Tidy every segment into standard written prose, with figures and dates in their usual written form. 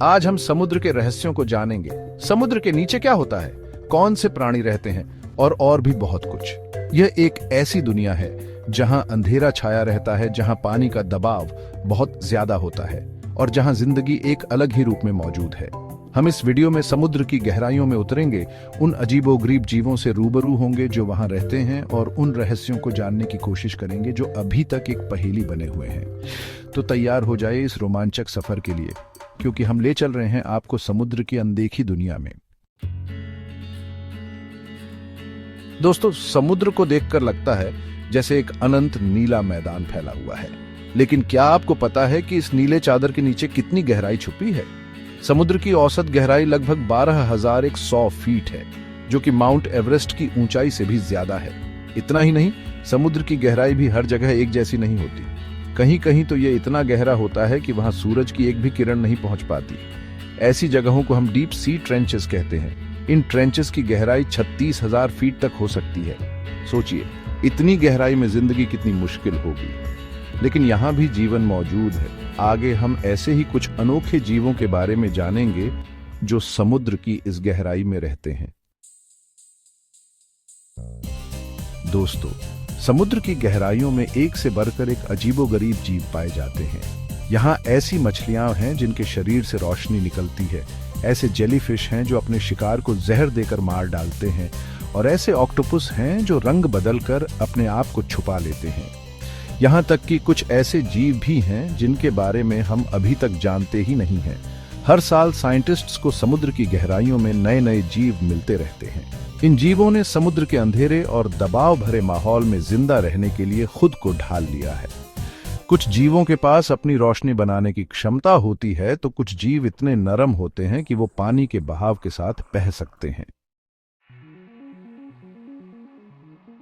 आज हम समुद्र के रहस्यों को जानेंगे। समुद्र के नीचे क्या होता है, कौन से प्राणी रहते हैं और भी बहुत कुछ। यह एक ऐसी दुनिया है जहां अंधेरा छाया रहता है, जहां पानी का दबाव बहुत ज्यादा होता है और जहां जिंदगी एक अलग ही रूप में मौजूद है। हम इस वीडियो में समुद्र की गहराइयों में उतरेंगे, उन अजीबोगरीब जीवों से रूबरू होंगे जो वहां रहते हैं और उन रहस्यों को जानने की कोशिश करेंगे जो अभी तक एक पहेली बने हुए हैं। तो तैयार हो जाए इस रोमांचक सफर के लिए, क्योंकि हम ले चल रहे हैं आपको समुद्र की अनदेखी दुनिया में। दोस्तों, समुद्र को देखकर लगता है जैसे एक अनंत नीला मैदान फैला हुआ है, लेकिन क्या आपको पता है कि इस नीले चादर के नीचे कितनी गहराई छुपी है? समुद्र की औसत गहराई लगभग 12,100 फीट है, जो कि माउंट एवरेस्ट की ऊंचाई से भी ज्यादा है। इतना ही नहीं, समुद्र की गहराई भी हर जगह एक जैसी नहीं होती। कहीं कहीं तो ये इतना गहरा होता है कि वहां सूरज की एक भी किरण नहीं पहुंच पाती। ऐसी जगहों को हम डीप सी ट्रेंचेस कहते हैं। इन ट्रेंचेस की गहराई 36,000 फीट तक हो सकती है। सोचिए, इतनी गहराई में जिंदगी कितनी मुश्किल होगी, लेकिन यहां भी जीवन मौजूद है। आगे हम ऐसे ही कुछ अनोखे जीवों के बारे में जानेंगे जो समुद्र की इस गहराई में रहते हैं। दोस्तों, समुद्र की गहराइयों में एक से बढ़कर एक अजीबोगरीब जीव पाए जाते हैं। यहाँ ऐसी मछलियां हैं जिनके शरीर से रोशनी निकलती है, ऐसे जेलीफिश हैं जो अपने शिकार को जहर देकर मार डालते हैं, और ऐसे ऑक्टोपस हैं जो रंग बदलकर अपने आप को छुपा लेते हैं। यहाँ तक कि कुछ ऐसे जीव भी हैं जिनके बारे में हम अभी तक जानते ही नहीं हैं। हर साल साइंटिस्ट्स को समुद्र की गहराइयों में नए नए जीव मिलते रहते हैं। इन जीवों ने समुद्र के अंधेरे और दबाव भरे माहौल में जिंदा रहने के लिए खुद को ढाल लिया है। कुछ जीवों के पास अपनी रोशनी बनाने की क्षमता होती है, तो कुछ जीव इतने नरम होते हैं कि वो पानी के बहाव के साथ बह सकते हैं।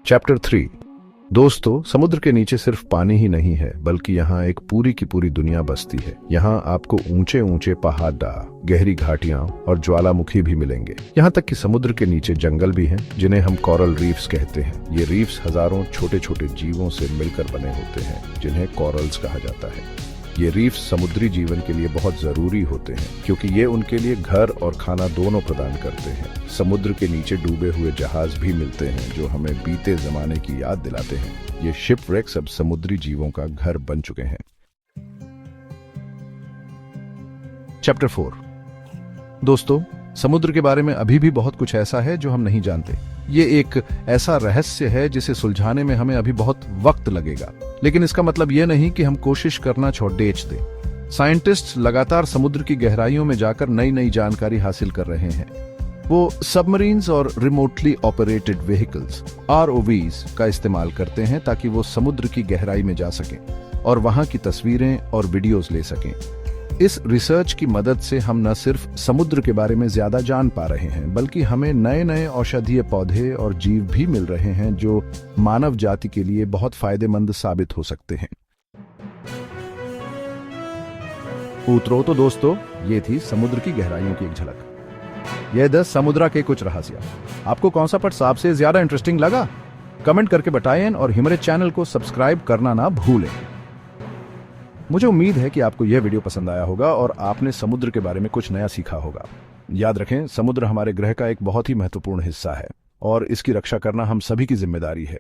चैप्टर 3। दोस्तों, समुद्र के नीचे सिर्फ पानी ही नहीं है, बल्कि यहाँ एक पूरी की पूरी दुनिया बसती है। यहाँ आपको ऊंचे ऊंचे पहाड़, गहरी घाटियां और ज्वालामुखी भी मिलेंगे। यहाँ तक कि समुद्र के नीचे जंगल भी हैं, जिन्हें हम कोरल रीफ्स कहते हैं। ये रीफ्स हजारों छोटे छोटे जीवों से मिलकर बने होते हैं, जिन्हें कोरल्स कहा जाता है। ये रीफ्स समुद्री जीवन के लिए बहुत जरूरी होते हैं, क्योंकि ये उनके लिए घर और खाना दोनों प्रदान करते हैं। समुद्र के नीचे डूबे हुए जहाज भी मिलते हैं, जो हमें बीते जमाने की याद दिलाते हैं। ये शिपरेक्स अब समुद्री जीवों का घर बन चुके हैं। चैप्टर 4। दोस्तों, समुद्र के बारे में अभी भी बहुत कुछ ऐसा है जो हम नहीं जानते। ये एक ऐसा रहस्य है जिसे सुलझाने में हमें अभी बहुत वक्त लगेगा, लेकिन इसका मतलब ये नहीं कि हम कोशिश करना छोड़ दें। साइंटिस्ट्स लगातार समुद्र की गहराइयों में जाकर नई नई जानकारी हासिल कर रहे हैं। वो सबमरीन्स और रिमोटली ऑपरेटेड व्हीकल्स ROVs का इस्तेमाल करते हैं ताकि वो समुद्र की गहराई में जा सकें और वहां की तस्वीरें और वीडियोस ले सकें। इस रिसर्च की मदद से हम न सिर्फ समुद्र के बारे में ज्यादा जान पा रहे हैं, बल्कि हमें नए नए औषधीय पौधे और जीव भी मिल रहे हैं जो मानव जाति के लिए बहुत फायदेमंद साबित हो सकते हैं। उतरो तो दोस्तों, ये थी समुद्र की गहराइयों की एक झलक। यह 10 समुद्र के कुछ रहस्य। आपको कौन सा पार्ट सबसे ज्यादा इंटरेस्टिंग लगा? कमेंट करके बताएं और हमारे चैनल को सब्सक्राइब करना ना भूलें। मुझे उम्मीद है कि आपको यह वीडियो पसंद आया होगा और आपने समुद्र के बारे में कुछ नया सीखा होगा। याद रखें, समुद्र हमारे ग्रह का एक बहुत ही महत्वपूर्ण हिस्सा है और इसकी रक्षा करना हम सभी की जिम्मेदारी है।